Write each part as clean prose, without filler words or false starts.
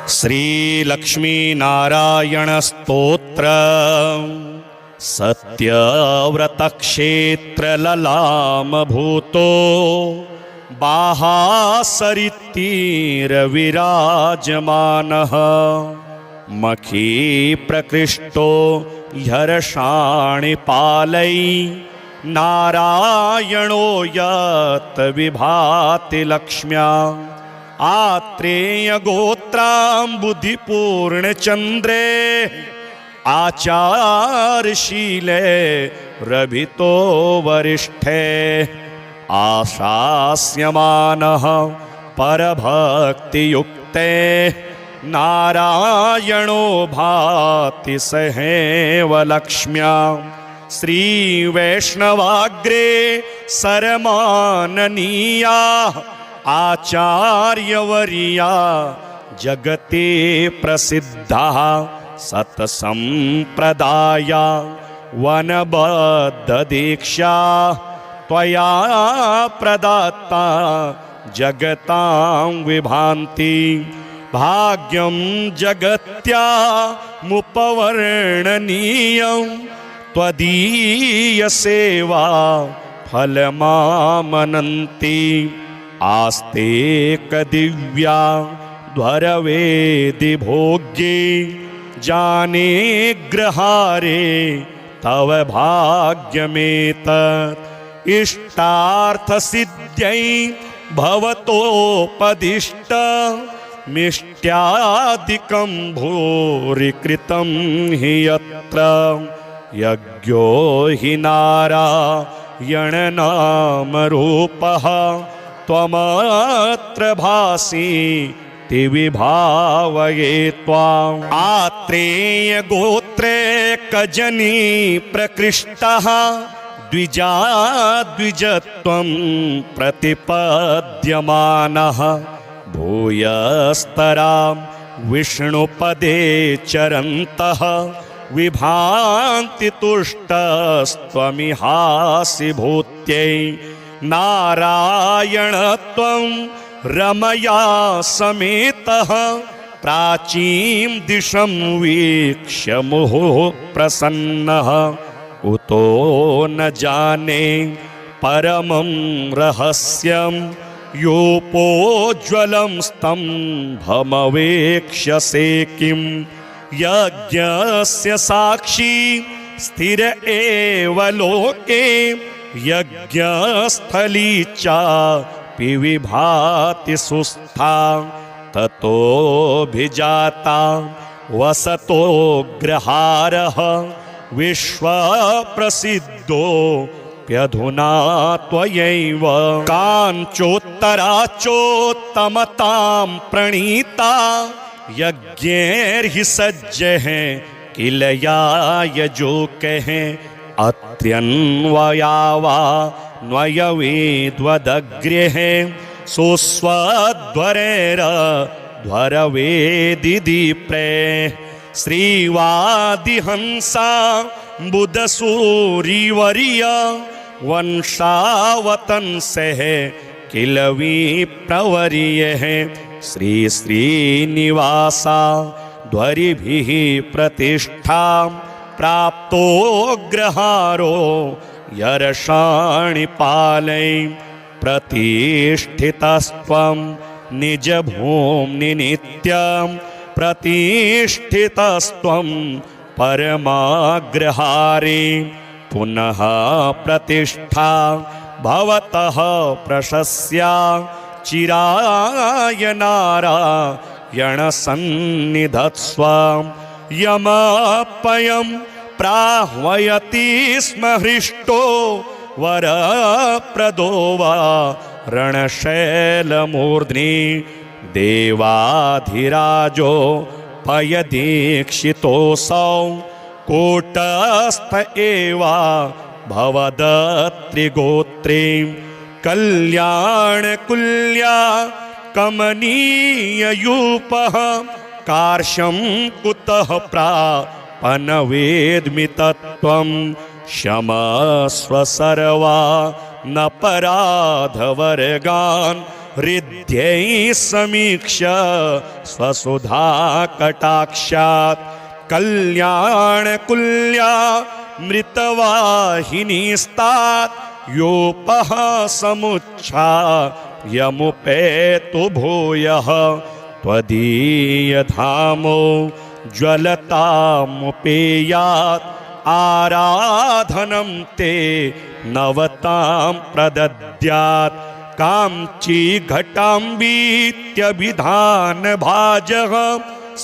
श्री लक्ष्मी नारायण स्तोत्र सत्यव्रत क्षेत्र ललाम भूतो बाहासरितीर विराजमानः मखी प्रकृष्टो ह्यर्षाणि पालै नारायणो यत् विभाति लक्ष्म्या आत्रेय गोत्राम्बुधिपूर्णचन्द्रे आचारशीले रभितो वरिष्ठे आशास्यमानः परभक्तियुक्ते नारायणो भाति सहेव लक्ष्म्या श्रीवैष्णवाग्रे सरमाननीया आचार्यवर्या जगते प्रसिद्धा सत्संप्रदाया वनबद्धदीक्षा त्वया प्रदत्ता जगतां विभान्ति भाग्यं जगत्यामुपवर्णनीयं त्वदीयसेवा फलमामनन्ति आस्ते कदिव्या ध्वरवेदि भोग्ये जाने ग्रहारे तव भाग्यमेतत् इष्टार्थसिद्ध्यै भवतोपदिष्ट मिष्ट्यादिकं भूरि कृतं हि यत्र यज्ञो हि नारायणनामरूपः त्वमत्र भासि विभावये त्वाम् आत्रेय गोत्रे कजनी प्रकृष्टः द्विजत्वं प्रतिपद्यमानः भूयस्तरां विष्णुपदे चरन्तः विभान्ति तुष्टस्त्वमिहासि भूत्यै नारायणत्वं रमया समेतः प्राचीं दिशं वीक्ष्य मुहुः प्रसन्नः उतो न जाने परमं रहस्यं योपोज्ज्वलं स्तम्भमवेक्ष्यसे किं यज्ञस्य साक्षी स्थिर एव लोके यज्ञस्थली चापि विभाति सुस्था ततोऽभिजाता वसतोऽग्रहारः विश्वप्रसिद्धोऽप्यधुना त्वयैव काञ्चोत्तराचोत्तमतां प्रणीता यज्ञैर्हि सज्जः किल यायजोकः अत्यन्वयावा न्वयवेद्वदग्र्यः सुस्वध्वरैर्ध्वरवेदिदीप्रे श्रीवादिहंसा बुधसूरिवर्य वंशावतंसः किल विप्रवर्यः श्री श्रीनिवासा ध्वरिभिः प्रतिष्ठां प्राप्तोऽग्रहारो यर्षाणि पालै प्रतिष्ठितस्त्वं निजभूम्नि नित्यं प्रतिष्ठितस्त्वं परमाग्रहारे पुनः प्रतिष्ठा भवतः प्रशस्या चिराय नारायणसन्निधत्स्व यमपयं प्राह्वयति स्म हृष्टो वरप्रदो वा रणशैलमूर्ध्नि देवाधिराजो पयदीक्षितोऽसौ कूटस्थ एवा भवदत्रिगोत्रे कल्याणकुल्या कमनीययूपः कार्श्यं कुतः प्रापनवेद्मि तत्त्वं क्षमस्व सर्वा न पराधवर्गान् हृद्यै समीक्ष्य स्वसुधा कटाक्षात् कल्याणकुल्या मृतवाहिनीस्तात् योपः समुच्छा यमुपेतु भूयः त्वदीयधामो ज्वलतामुपेयात् आराधनं ते नवतां प्रदद्यात् काञ्ची घटाम्बीत्यभिधानभाजः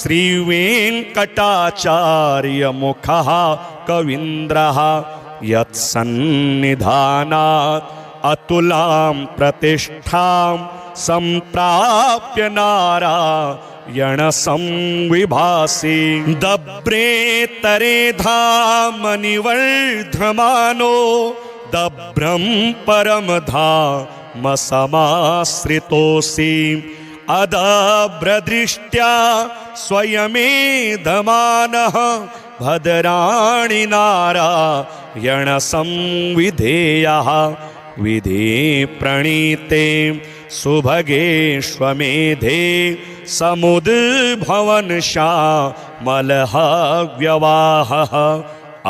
श्रीवेङ्कटाचार्यमुखः कवीन्द्रः यत्सन्निधानात् अतुलां प्रतिष्ठां सम्प्राप्य नारायणसंविभासि दब्रेतरे धामनिवर्धमानो दभ्रं परमधामसमाश्रितोऽसि अदभ्रदृष्ट्या स्वयमेधमानः भद्राणि नारायणसंविधेयः विधि प्रणीते सुभगेष्वमेधे समुद्भवन श्यामलः व्यवाहः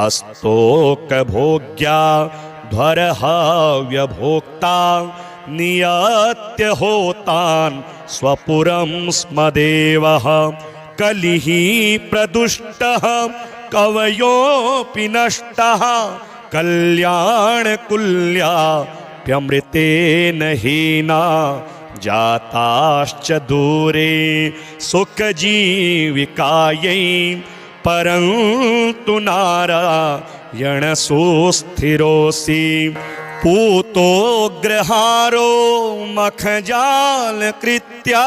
अस्तोकभोग्या ध्वरः व्यभोक्ता नियत्य होतान् स्वपुरं स्मदेवः कलिः प्रदुष्टः कवयोऽपि नष्टः कल्याणकुल्याप्यमृतेन हीना जाताश्च दूरे सुखजीविकायै परन्तु नारायणसुस्थिरोऽसि पूतोग्रहारो मखजालकृत्या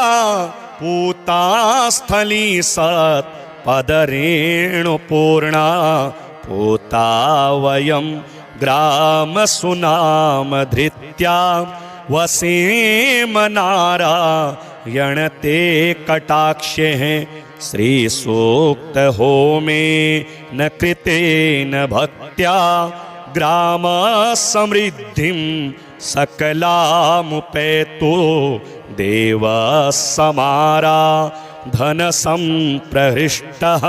पूतास्थली सत्पदरेणुपूर्णा पूता वयं ग्रामसुनामधृत्या वसेम नारायण ते कटाक्षे श्रीसूक्तहोमे न कृतेन भक्त्या ग्रामसमृद्धिं सकलामुपेतो देवसमाराधनसम्प्रहृष्टः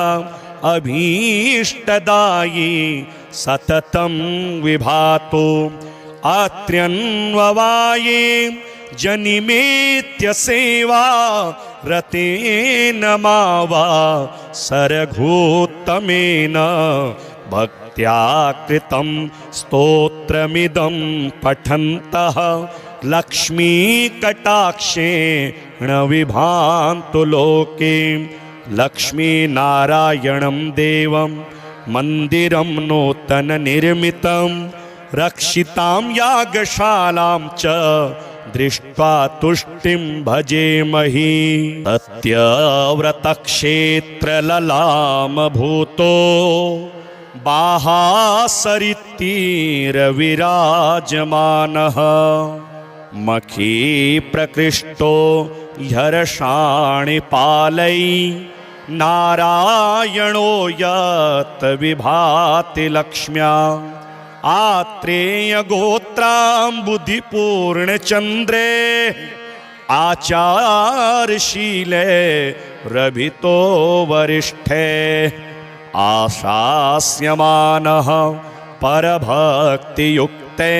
अभीष्टदायी सततं विभातो आत्र्यन्ववाये जनिमेत्य सेवा रतेन मावा सरघोत्तमेन भक्त्या कृतं स्तोत्रमिदं पठन्तः लक्ष्मीकटाक्षेण विभान्तु लोके लक्ष्मीनारायणं देवं मन्दिरं नूतननिर्मितं रक्षितां यागशालां च दृष्ट्वा तुष्टिं भजेमहि सत्यव्रतक्षेत्रललामभूतो बाहासरितीरविराजमानः मखी प्रकृष्टो ह्यर्षाणिपालै नारायणो यत् विभाति लक्ष्म्या आत्रेयगोत्राम्बुधिपूर्णचन्द्रे आचारशीले रभितो वरिष्ठे आशास्यमानः परभक्तियुक्ते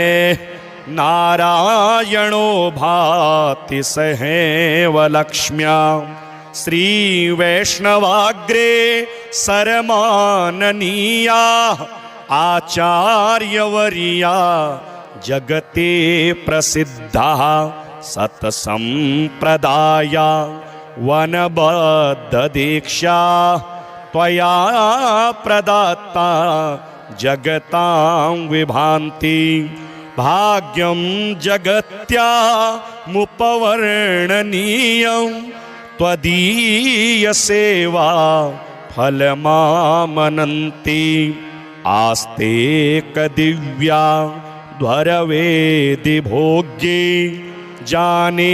नारायणो भाति सहेव लक्ष्म्या श्रीवैष्णवाग्रे सरमाननीया आचार्यवर्या जगते प्रसिद्धः सत्सम्प्रदाया वनबद्धदीक्षा त्वया प्रदत्ता जगतां विभान्ति भाग्यं जगत्यामुपवर्णनीयं त्वदीयसेवा फलमामनन्ति आस्ते कदिव्या ध्वरवेदि भोग्ये जाने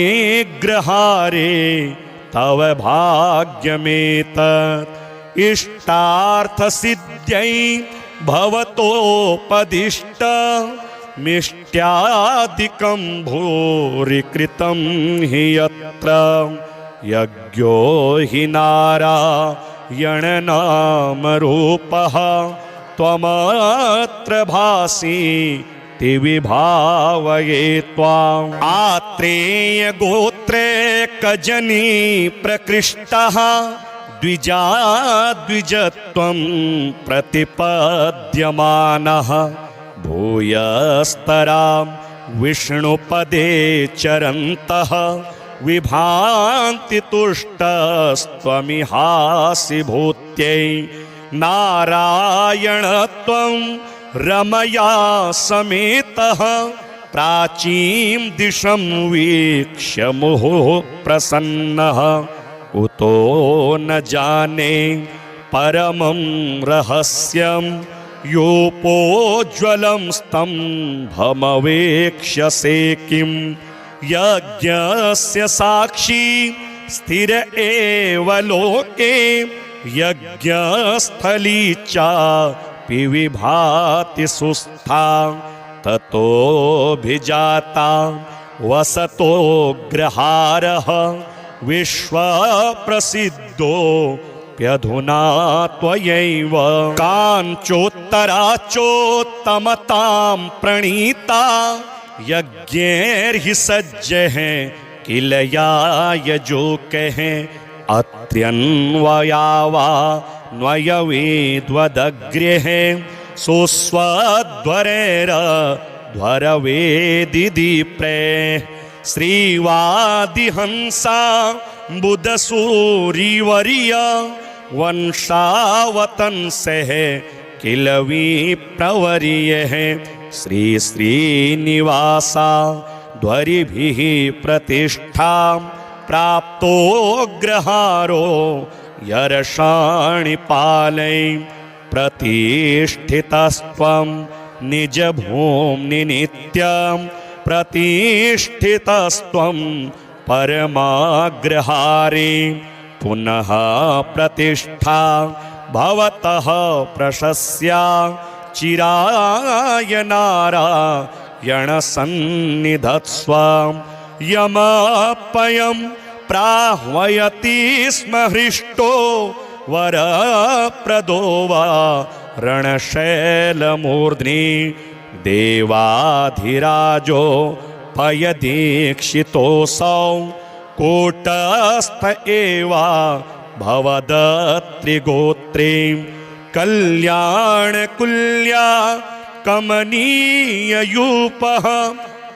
ग्रहारे तव भाग्यमेतत् इष्टार्थसिद्ध्यै भवतोपदिष्ट मिष्ट्यादिकं भूरि कृतं हि यत्र यज्ञो हि नारायणनामरूपः त्वमत्र भासि विभावये त्वाम्। आत्रेय गोत्रे कजनी प्रकृष्टः द्विजत्वं प्रतिपद्यमानः भूयस्तरां विष्णुपदे चरन्तः विभान्ति तुष्टस्त्वमिहासि भूत्यै नारायणत्वं रमया समेतः प्राचीं दिशं वीक्ष्य मुहुः प्रसन्नः उतो न जाने परमं रहस्यं योपोज्ज्वलं स्तम्भमवेक्ष्यसे किं यज्ञस्य साक्षी स्थिर एव लोके यज्ञस्थली चापि विभाति सुस्था ततोऽभिजाता वसतोऽग्रहारः विश्वप्रसिद्धोऽप्यधुना त्वयैव काञ्चोत्तराचोत्तमतां प्रणीता यज्ञैर्हि सज्जः किल यायजोकः अत्र्यन्वयावा न्वयवेद्वदग्र्यः सुस्वध्वरैर्ध्वरवेदिदीप्रे श्रीवादिहंसा बुधसूरिवर्य वंशावतंसः किल विप्रवर्यः श्रीश्रीनिवासा ध्वरिभिः प्रतिष्ठां प्राप्तोऽग्रहारो यर्षाणिपालै प्रतिष्ठितस्त्वं निजभूम्नि नित्यं प्रतिष्ठितस्त्वं परमाग्रहारे पुनः प्रतिष्ठा भवतः प्रशस्या चिराय नारायणसन्निधत्स्व यमपयं प्राह्वयति स्म हृष्टो वरप्रदो वा रणशैलमूर्ध्नि देवाधिराजो पयदीक्षितोऽसौ कूटस्थ एव भवदत्रिगोत्रे कल्याणकुल्या कमनीययूपः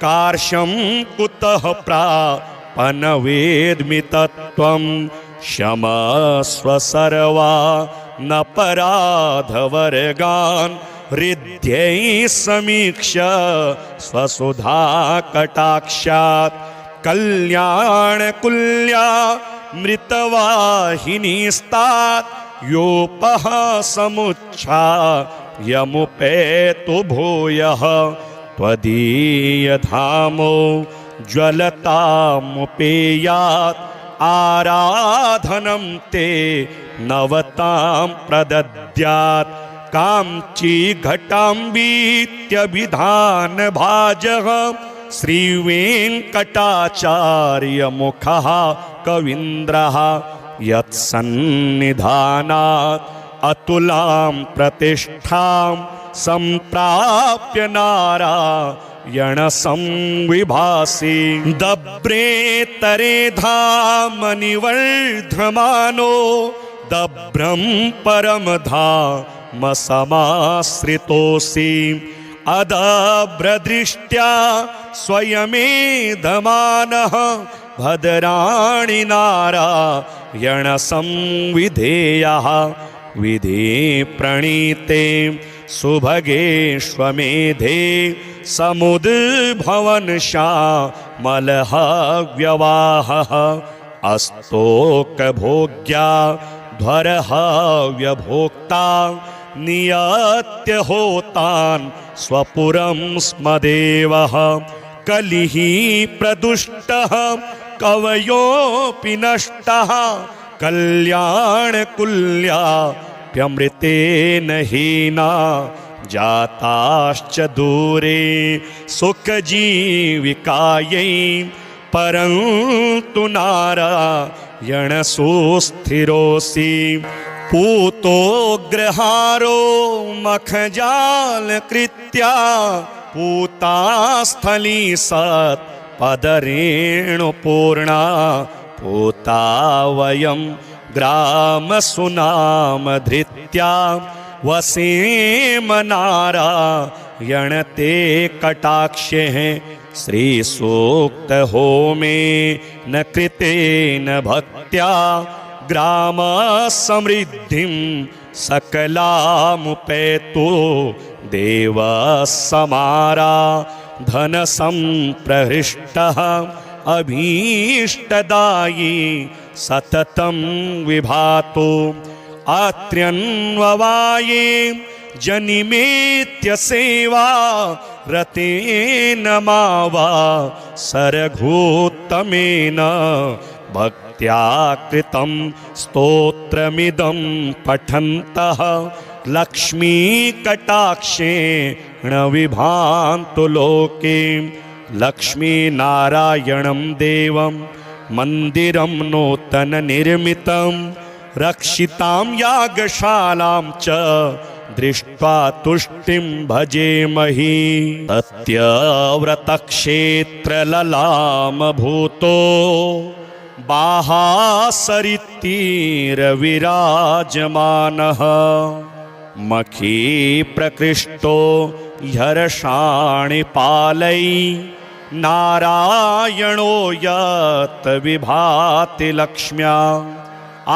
कार्श्यं कुतः प्रापनवेद्मि तत्त्वं क्षमस्व सर्वा नपराधवर्गान् हृद्यै समीक्ष्य स्वसुधा कटाक्षात् कल्याणकुल्या मृतवाहिनीस्तात् योपः समुच्छा यमुपेतु भूयः त्वदीयधामो ज्वलतामुपेयात् आराधनं ते नवतां प्रदद्यात् काञ्चीघटाम्बीत्यभिधानभाजः श्रीवेङ्कटाचार्यमुखः कवीन्द्रः यत्सन्निधानात् अतुलां प्रतिष्ठां सम्प्राप्य नारायणसंविभासि दभ्रेतरे धामनिवर्धमानो दभ्रं परमधामसमाश्रितोऽसि अदभ्रदृष्ट्या स्वयमेधमानः भद्राणि नारायणसंविधेयः विधि प्रणीते सुभगेष्वमेधे समुद्भवन श्यामलः व्यवाहः अस्तोकभोग्या ध्वरः व्यभोक्ता नियत्य होतान् स्वपुरं स्मदेवः कलिः प्रदुष्टः कवयोऽपि नष्टः कल्याणकुल्याप्यमृतेन हीना जाताश्च दूरे सुखजीविकायै परन्तु नारायण सुस्थिरोऽसि पूतोग्रहारो मखजालकृत्या पूतास्थली सत्पदरेणुपूर्णा पूता वयं ग्रामसुनामधृत्या वसेम नारायण ते कटाक्षे श्रीसूक्त होमे न कृतेन भक्त्या ग्राम समृद्धिं सकलामुपैतो देव समारा धन संप्रहृष्टः अभीष्टदायी सततं विभातो आत्र्यन्ववाये जनिमेत्य सेवा रतेन मावा सरघोत्तमेन भक्त्या कृतं स्तोत्रमिदं पठन्तः लक्ष्मीकटाक्षेण विभान्तु लोके लक्ष्मीनारायणं देवं मन्दिरं नूतननिर्मितं रक्षितां यागशालां च दृष्ट्वा तुष्टिं भजेमहि सत्यव्रतक्षेत्रललामभूतो बाहासरितीरविराजमानः मखी प्रकृष्टो ह्यर्षाणिपालै नारायणो यत् विभाति लक्ष्म्या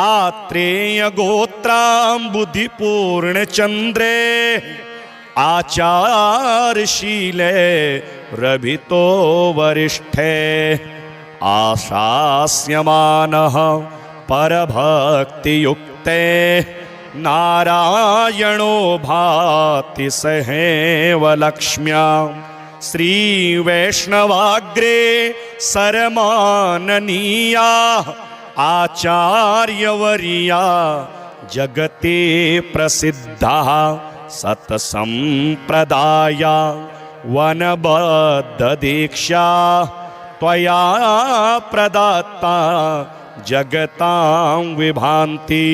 आत्रेयगोत्राम्बुधिपूर्णचन्द्रे आचारशीले रभितो वरिष्ठे आशास्यमानः परभक्तियुक्ते नारायणो भाति सहेव लक्ष्म्या श्रीवैष्णवाग्रे सरमाननीया आचार्यवर्या जगते प्रसिद्धा सत्सम्प्रदाया वनबद्धदीक्षा त्वया प्रदत्ता जगतां विभान्ति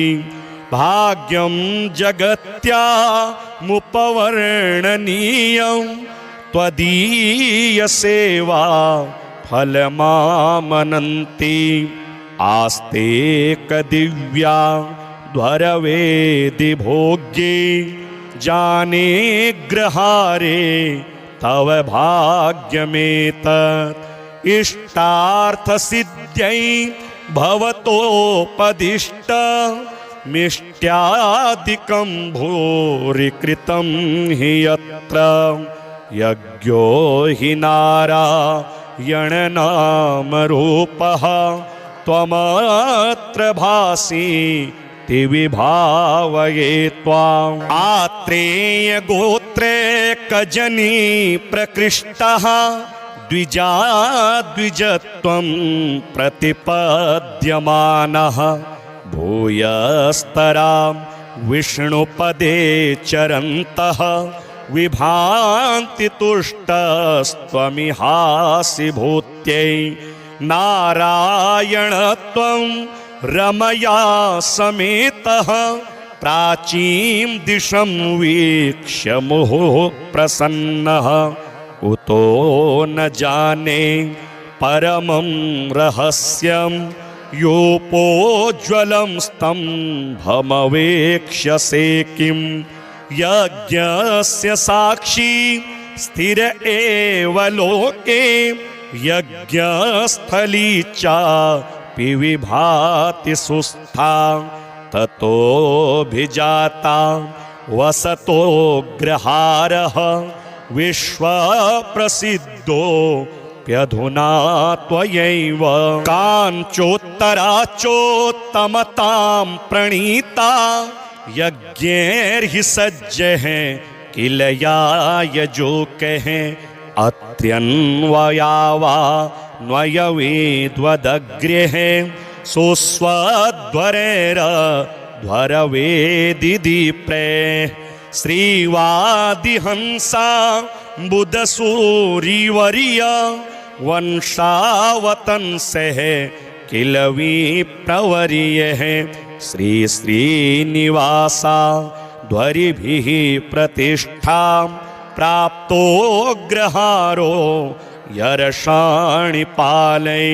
भाग्यं जगत्यामुपवर्णनीयं त्वदीयसेवा फलमामनन्ति आस्ते कदिव्या ध्वरवेदि भोग्ये जाने ग्रहारे तव भाग्यमेतत् इष्टार्थसिद्ध्यै भवतोपदिष्ट मिष्ट्यादिकं भूरि कृतं हि यत्र यज्ञो हि नारायणनामरूपः त्वमत्र भासि विभावये त्वाम् आत्रेयगोत्रे कजनी प्रकृष्टः द्विजत्वं प्रतिपद्यमानः भूयस्तरां विष्णुपदे चरन्तः विभान्ति तुष्टस्त्वमिहासि भूत्यै नारायणत्वं रमया समेतः प्राचीं दिशं वीक्ष्य मुहुः प्रसन्नः उतो न जाने परमं रहस्यं योपोज्ज्वलं स्तम्भमवेक्ष्यसे किं यज्ञस्य साक्षी स्थिर एव लोके यज्ञस्थली चापि विभाति सुस्था ततोऽभिजाता वसतो ग्रहारः विश्वप्रसिद्धोऽप्यधुना त्वयैव काञ्चोत्तराचोत्तमतां प्रणीता यज्ञैर्हि सज्जः किल यायजो कहे अत्यन्वयावा न्वयवेद्वदग्र्यः सोऽस्वध्वरैर्ध्वरवेदिदीप्रे श्रीवादिहंसा बुधसूरिवर्य वंशावतंसे किल विप्रवर्य श्री श्रीनिवासा ध्वरिभिः प्रतिष्ठा प्राप्तोऽग्रहारो यर्षाणिपालै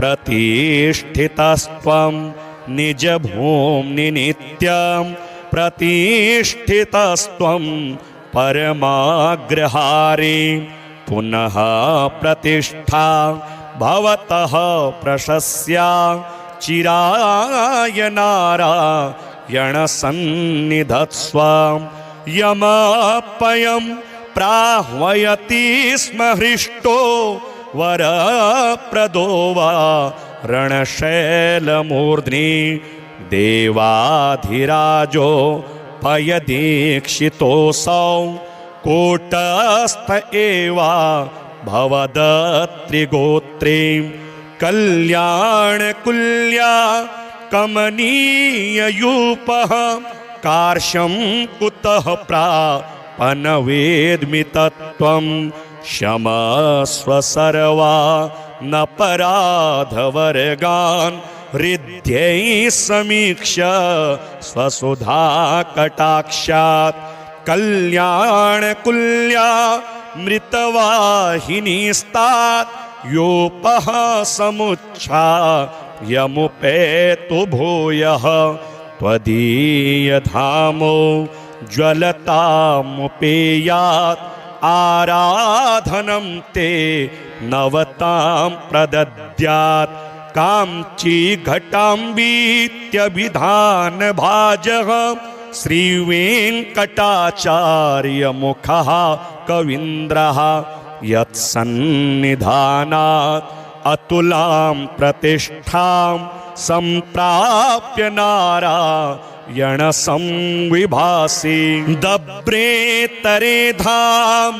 प्रतिष्ठितस्त्वं निजभूम्नि नित्यं प्रतिष्ठितस्त्वं परमाग्रहारे पुनः प्रतिष्ठा भवतः प्रशस्या चिराय नारायणसन्निधत्स्व यमपयं प्राह्वयति स्म हृष्टो वरप्रदो वा रणशैलमूर्ध्नि देवाधिराजो पयदीक्षितोऽसौ कूटस्थ एवा भवदत्रिगोत्रे कल्याणकुल्या कमनीययूपः कार्श्यं कुतः प्रापनवेद्मि तत्त्वं क्षमस्व सर्वा नपराधवर्गान् हृद्यै समीक्ष्य स्वसुधा कटाक्षात् कल्याणकुल्या मृतवाहिनीस्तात् योपः समुच्छा यमुपेतु भूयः त्वदीयधामो ज्वलतामुपेयात् आराधनं ते नवतां प्रदद्यात् काञ्ची घटाम्बीत्यभिधानभाजः श्रीवेङ्कटाचार्यमुखः कवीन्द्रः यत्सन्निधानात् अतुलां प्रतिष्ठां सम्प्राप्य नारायणसंविभासि दभ्रेतरे धामनिवर्धमानो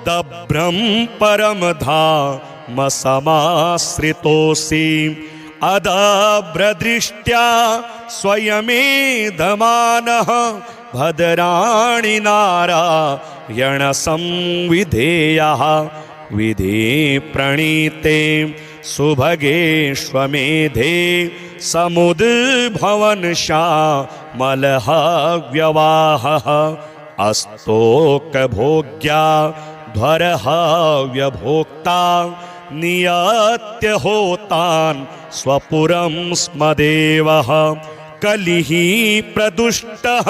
दभ्रं परमधामसमाश्रितोऽसि अदभ्रदृष्ट्या स्वयमेधमानः भद्राणि नारायणसंविधेयः विधि प्रणीते सुभगेष्वमेधे समुद्भवनश्यामलः व्यवाहः अस्तोकभोग्या ध्वरः व्यभोक्ता नियत्य होतान् स्वपुरं स्मदेवः कलिः प्रदुष्टः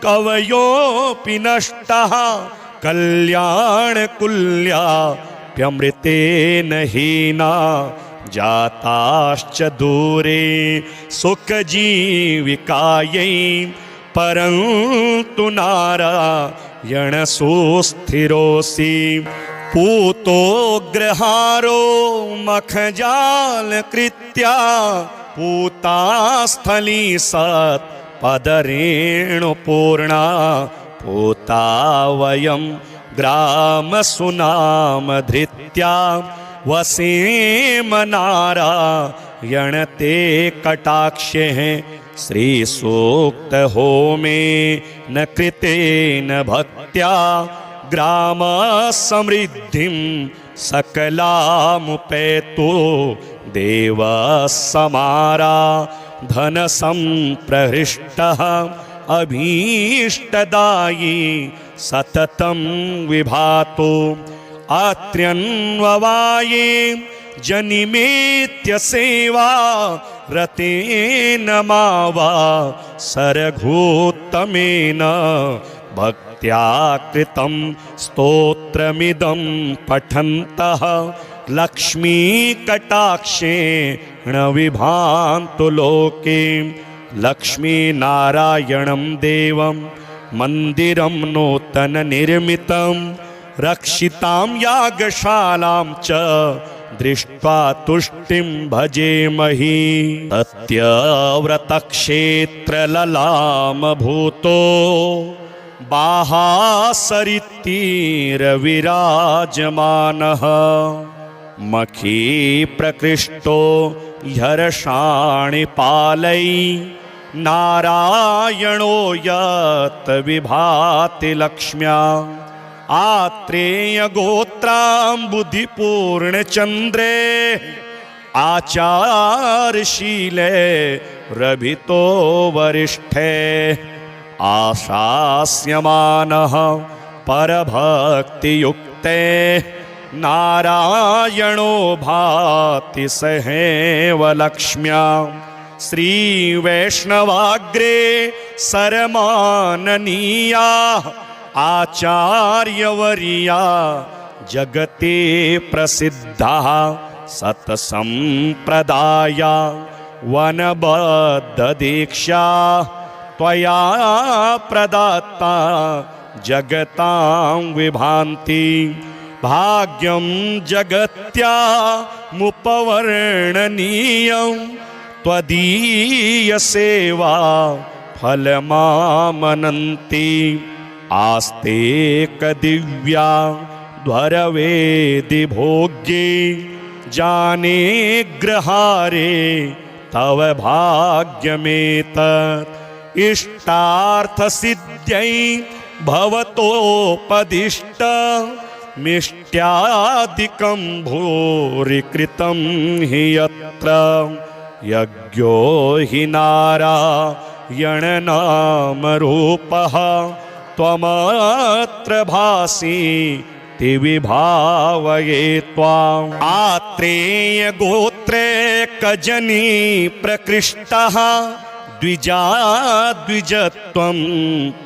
कवयोऽपि नष्टः कल्याणकुल्याप्यमृतेन हीना जाताश्च दूरे सुखजीविकायै परन्तु नारायणसुस्थिरोऽसि पूतोऽग्रहारो मखजालकृत्या पूतास्थली सत्पदरेणुपूर्णा पूता वयं ग्रामसुनामधृत्या वसेम नारायणते कटाक्षे श्रीसूक्तहोमे न कृतेन भक्त्या ग्रामसमृद्धिं सकलामुपेतो देवसमारा धनसम्प्रहृष्टः अभीष्टदायी सततं विभातो आत्र्यन्ववाये जनिमेत्य सेवा रतेन मावा सरघोत्तमेन भक्त्या कृतं स्तोत्रमिदं पठन्तः लक्ष्मीकटाक्षेण विभान्तु लोके लक्ष्मीनारायणं देवं मन्दिरं नूतननिर्मितं रक्षितां यागशालां च दृष्ट्वा तुष्टिं भजेमहि सत्यव्रतक्षेत्रललामभूतो बाहासरितीरविराजमानः मखी प्रकृष्टो ह्यर्षाणिपालै नारायणो यत् विभाति लक्ष्म्या आत्रेयगोत्राम्बुधिपूर्णचन्द्रे आचारशीले रभितो वरिष्ठे आशास्यमानः परभक्तियुक्ते नारायणो भाति सहेव लक्ष्म्या श्रीवैष्णवाग्रे सरमाननीया आचार्यवर्या जगति प्रसिद्धा सत्सम्प्रदाया वनबद्धदीक्षा त्वया प्रदत्ता जगतां विभान्ति भाग्यं जगत्यामुपवर्णनीयं त्वदीयसेवा फलमामनन्ति आस्ते कदिव्या ध्वरवेदि भोग्ये जाने ग्रहारे तव भाग्यमेतत् इष्टार्थसिद्ध्यै भवतोपदिष्ट मिष्ट्यादिकं भूरि कृतं हि यत्र यज्ञो हि नारायणनामरूपः त्वमत्र भासि विभावये त्वाम् आत्रेयगोत्रे कजनी प्रकृष्टः द्विजत्वं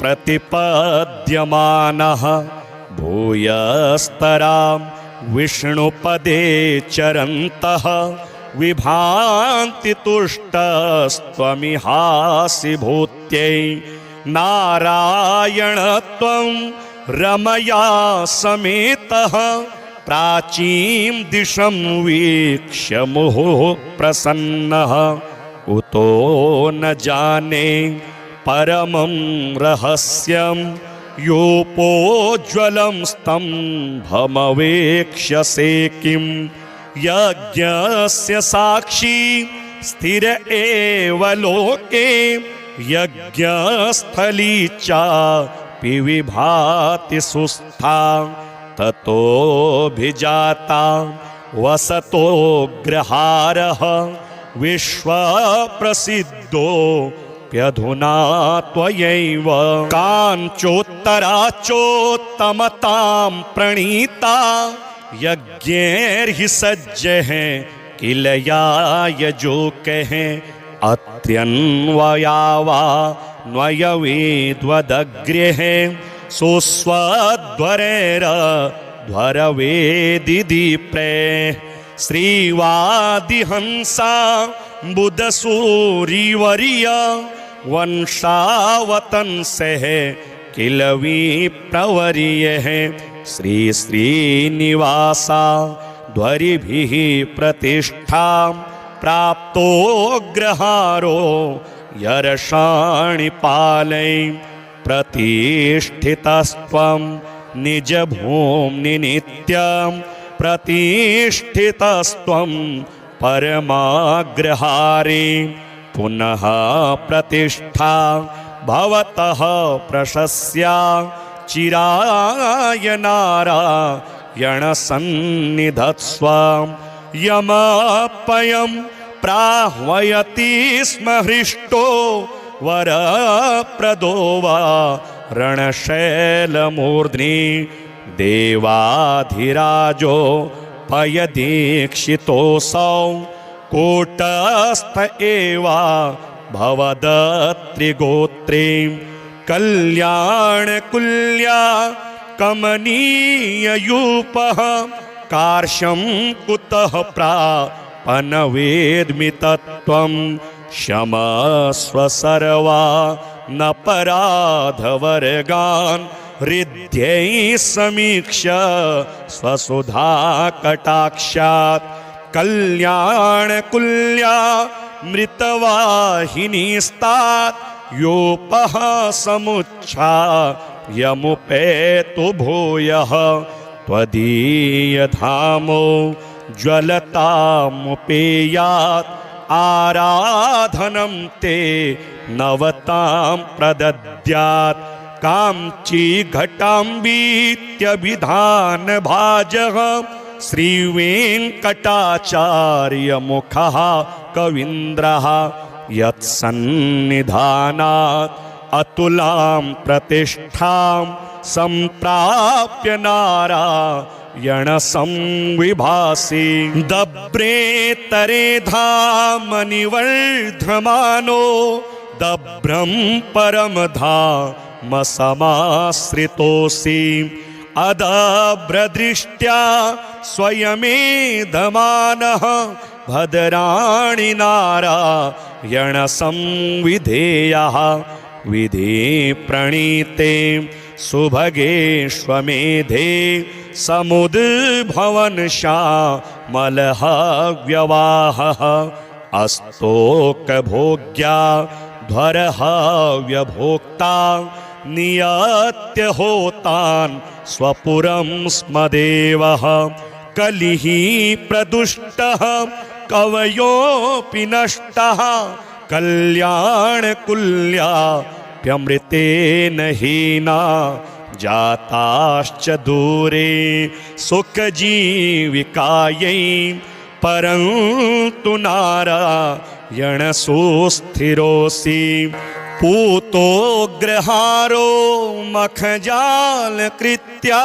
प्रतिपद्यमानः भूयस्तरां विष्णुपदे चरन्तः विभान्ति तुष्टस्त्वमिहासि भूत्यै नारायणत्वं रमया समेतः प्राचीं दिशं वीक्ष्य मुहुः प्रसन्नः उतो न जाने परमं रहस्यं योपोज्ज्वलं स्तम्भमवेक्ष्यसे किं यज्ञस्य साक्षी स्थिर एव लोके यज्ञस्थली चापि विभाति सुस्था ततोऽभिजाता वसतोऽग्रहारः विश्वप्रसिद्धोऽप्यधुना त्वयैव काञ्चोत्तराचोत्तमतां प्रणीता यज्ञैर्हि सज्जः किल यायजो कहे अत्यन्वयावा न्वयवेद्वदग्र्यः सुस्वध्वरैर्ध्वरवेदिदीप्रे श्रीवादिहंसा बुधसूरिवर्य वंशावतंसः किल विप्रवर्यः श्री श्रीनिवासा ध्वरिभिः प्रतिष्ठां प्राप्तोऽग्रहारो यर्षाणिपालै प्रतिष्ठितस्त्वं निजभूम्नि नित्यं प्रतिष्ठितस्त्वं परमाग्रहारे पुनः प्रतिष्ठा भवतः प्रशस्या चिराय नारायणसन्निधत्स्व यमपयं प्राह्वयति स्म हृष्टो वरप्रदो वा रणशैलमूर्ध्नि देवाधिराजो पयदीक्षितोऽसौ कूटस्थ एव भवदत्रिगोत्रे कल्याणकुल्या कमनीययूपः कार्श्यं कुतः प्रापनवेद्मि तत्त्वं क्षमस्व सर्वा न पराधवर्गान् हृद्यै समीक्ष्य स्वसुधा कटाक्षात् कल्याणकुल्या मृतवाहिनीस्तात् योपः समुच्छा यमुपेतु भूयः त्वदीयधामो ज्वलतामुपेयात् आराधनं ते नवतां प्रदद्यात् काञ्ची घटाम्बीत्यभिधानभाजः श्रीवेङ्कटाचार्यमुखः कवीन्द्रः यत्सन्निधानात् अतुलां प्रतिष्ठां सम्प्राप्य नारायणसंविभासि दभ्रेतरे धामनिवर्धमानो दभ्रं परमधामसमाश्रितोऽसि अदभ्रदृष्ट्या स्वयमेधमानः भद्राणि नारायणसंविधेयः विधि प्रणीते सुभगेष्वमेधे समुद्भवन श्यामलः व्यवाहः अस्तोकभोग्या ध्वरः व्यभोक्ता नियत्य होतान् स्वपुरं स्मदेवः कलिः प्रदुष्टः कवयोऽपि नष्टः कल्याणकुल्याप्यमृतेन हीना जाताश्च दूरे सुखजीविकायै परन्तु नारायणसुस्थिरोऽसि पूतोग्रहारो मखजालकृत्या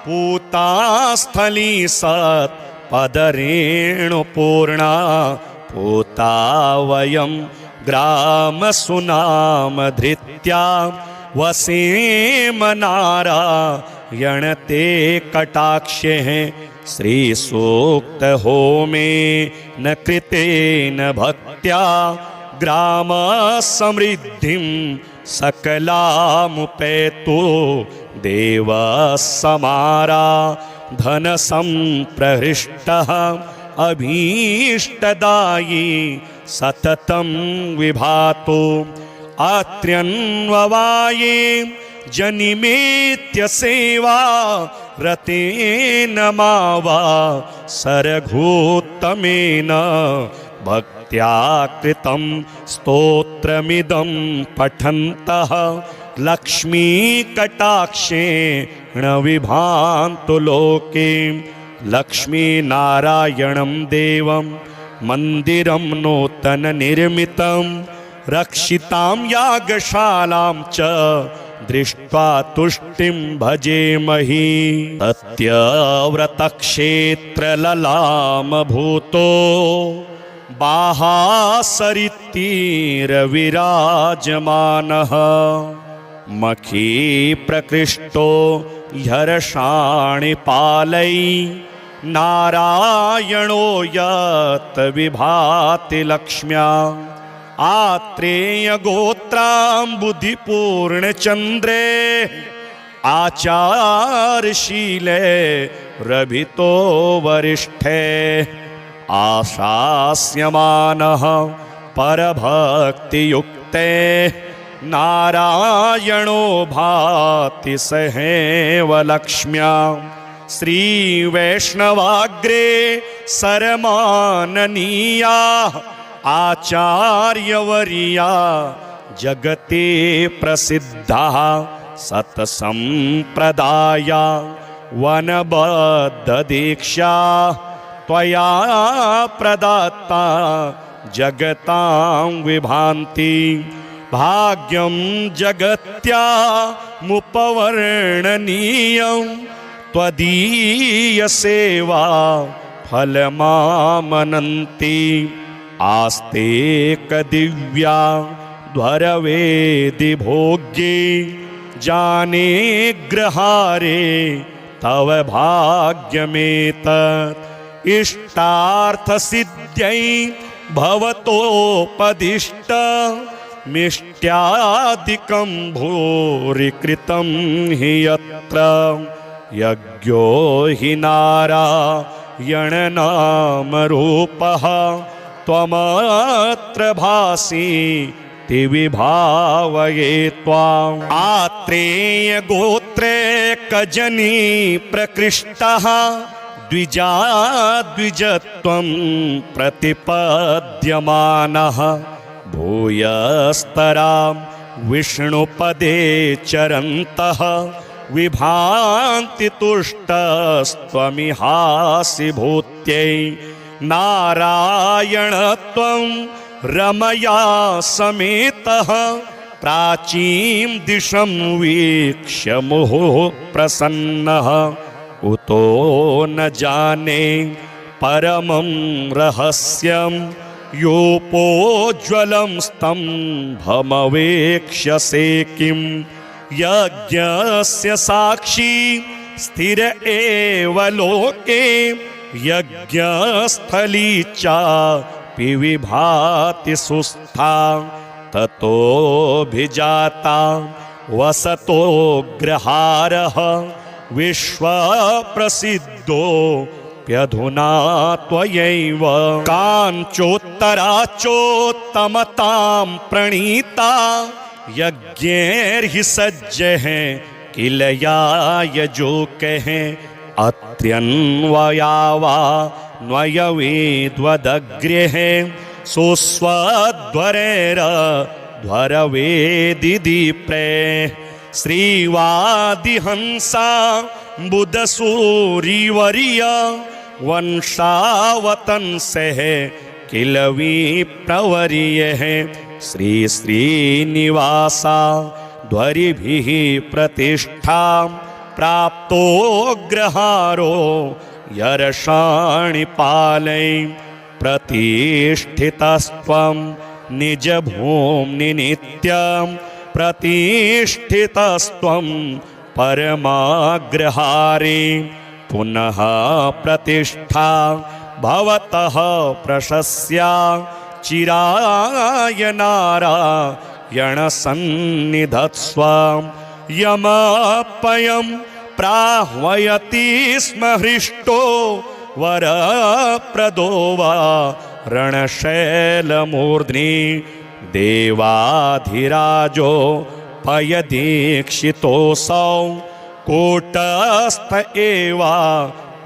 पूतास्थली सत्पदरेणुपूर्णा पूता वयं ग्रामसुनामधृत्या वसेम नारायण ते कटाक्षे श्रीसूक्तहोमे न कृतेन भक्त्या ग्रामसमृद्धिं सकलामुपैतो देवसमाराधनसम्प्रहृष्टः अभीष्टदायी सततं विभातो आत्र्यन्ववाये जनिमेत्य सेवा रतेन मावा सरघोत्तमेन भक्त्या कृतं स्तोत्रमिदं पठन्तः लक्ष्मीकटाक्षेण विभान्तु लोके लक्ष्मीनारायणं देवं मन्दिरं नूतननिर्मितं रक्षितां यागशालां च दृष्ट्वा तुष्टिं भजेमहि सत्यव्रतक्षेत्रललामभूतो बाहासरितीरविराजमानः मखी प्रकृष्टो ह्यर्षाणिपालै नारायणो यत् विभाति लक्ष्म्या आत्रेयगोत्राम्बुधिपूर्णचन्द्रे आचारशीले रभितो वरिष्ठे आशास्यमानः परभक्तियुक्ते नारायणो भाति सहेव लक्ष्म्या श्रीवैष्णवाग्रे सरमाननीया आचार्यवर्या जगते प्रसिद्धा सत्सम्प्रदाया वनबद्धदीक्षा त्वया प्रदत्ता जगतां विभान्ति भाग्यं जगत्यामुपवर्णनीयं त्वदीयसेवा फलमामनन्ति आस्ते कदिव्या ध्वरवेदि भोग्ये जाने ग्रहारे तव भाग्यमेतत् इष्टार्थसिद्ध्यै भवतोपदिष्ट मिष्ट्यादिकं भूरि कृतं हि यत्र यज्ञो हि नारायणनामरूपः त्वमत्र भासि विभावये त्वाम् आत्रेय गोत्रे कजनी प्रकृष्टः द्विजत्वं प्रतिपद्यमानः भूयस्तरां विष्णुपदे चरन्तः विभान्ति तुष्टस्त्वमिहासि भूत्यै नारायणत्वं रमया समेतः प्राचीं दिशं वीक्ष्य मुहुः प्रसन्नः उतो न जाने परमं रहस्यं योपोज्ज्वलं स्तम्भमवेक्ष्यसे किं यज्ञस्य साक्षी स्थिर एव लोके यज्ञस्थली चापि विभाति सुस्था ततोऽभिजाता वसतोऽग्रहारः विश्वप्रसिद्धोऽप्यधुना त्वयैव काञ्चोत्तराचोत्तमतां प्रणीता यज्ञैर्हि सज्जः किल यायजो कहे अत्र्यन्वयावा न्वयवेद्वदग्र्यः सुस्वध्वरैरध्वरवेदिदीप्रे श्रीवादिहंसा बुधसूरिवर्य वंशावतंसः किल विप्रवर्यः श्री श्रीनिवासा ध्वरिभिः प्रतिष्ठां प्राप्तोऽग्रहारो यर्षाणिपालै प्रतिष्ठितस्त्वं निजभूम्नि नित्यं प्रतिष्ठितस्त्वं परमाग्रहारे पुनः प्रतिष्ठा भवतः प्रशस्या चिराय नारायणसन्निधत्स्व यमपयं प्राह्वयति स्म हृष्टो वरप्रदो वा रणशैलमूर्ध्नि देवाधिराजो पयदीक्षितोऽसौ कूटस्थ एवा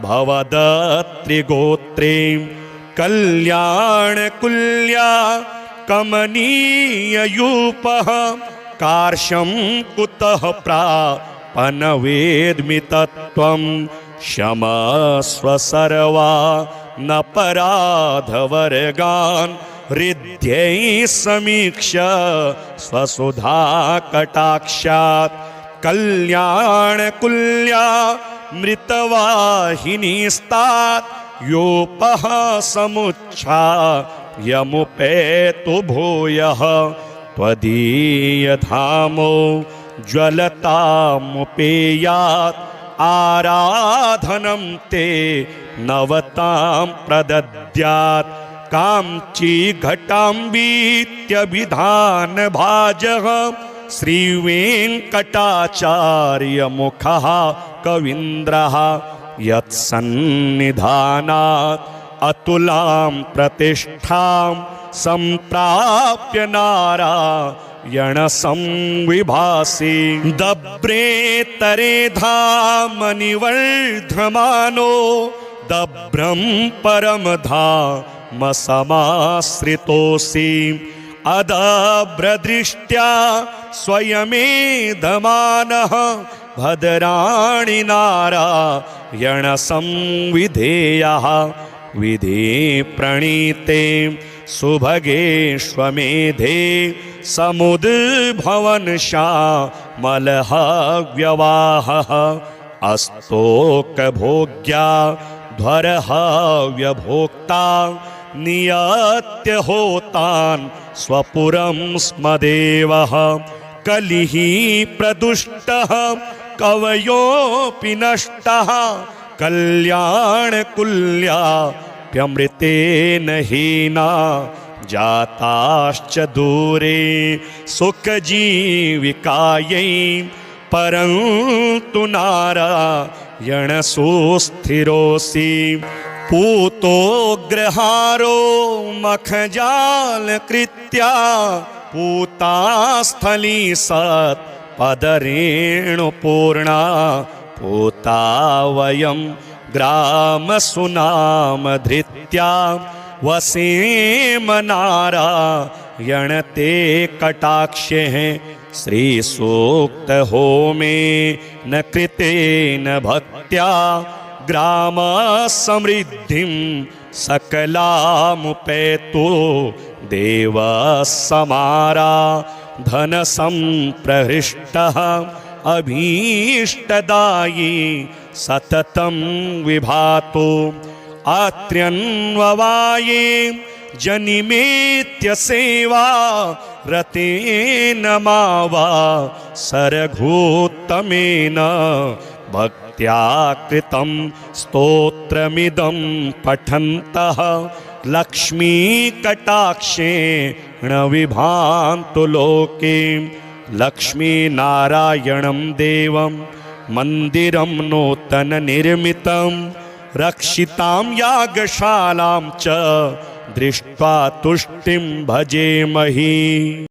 भवदत्रिगोत्रे कल्याणकुल्या कमनीययूपः कार्श्यं कुतः प्रापनवेद्मि तत्त्वं क्षमस्व सर्वा नपराधवर्गान् हृद्यै समीक्ष्य स्वसुधा कटाक्षात् कल्याणकुल्या मृतवाहिनीस्तात् योपः समुच्छा यमुपेतु भूयः त्वदीयधामो ज्वलतामुपेयात् आराधनं ते नवतां प्रदद्यात् काञ्चीघटाम्बीत्यभिधानभाजः श्रीवेङ्कटाचार्यमुखः कवीन्द्रः यत्सन्निधानात् अतुलां प्रतिष्ठां सम्प्राप्य नारायणसंविभासि दभ्रेतरेधामनिवर्धमानो दभ्रं परमधामसमाश्रितोऽसि अदभ्रदृष्ट्या स्वयमेधमानः भद्राणि नारायणसंविधेयः विधि प्रणीते सुभगेष्वमेधे समुद्भवन श्यामलः व्यवाहः अस्तोकभोग्या ध्वरः व्यभोक्ता नियत्य होतान् स्वपुरं स्मदेवः कलिः प्रदुष्टः कवयोऽपि नष्टः कल्याणकुल्याप्यमृतेन हीना जाताश्च दूरे सुखजीविकायै परन्तु नारायणसुस्थिरोऽसि पूतोऽग्रहारो मखजालकृत्या पूतास्थली सत्पदरेणुपूर्णा पूता वयं ग्रामसुनामधृत्या वसेम नारायण ते कटाक्षे श्रीसूक्त होमे न कृतेन भक्त्या ग्राम समृद्धिं सकलामुपैतो देव समारा धन संप्रहृष्टः अभीष्टदायी सततं विभातो आत्र्यन्ववाये जनिमेत्य सेवा रतेन मावा सरघोत्तमेन भक्त्या कृतं स्तोत्रमिदं पठन्तः लक्ष्मीकटाक्षेण विभान्तु लोके लक्ष्मीनारायणं देवं मन्दिरं नूतननिर्मितं रक्षितां यागशालां च दृष्ट्वा तुष्टिं भजेमहि।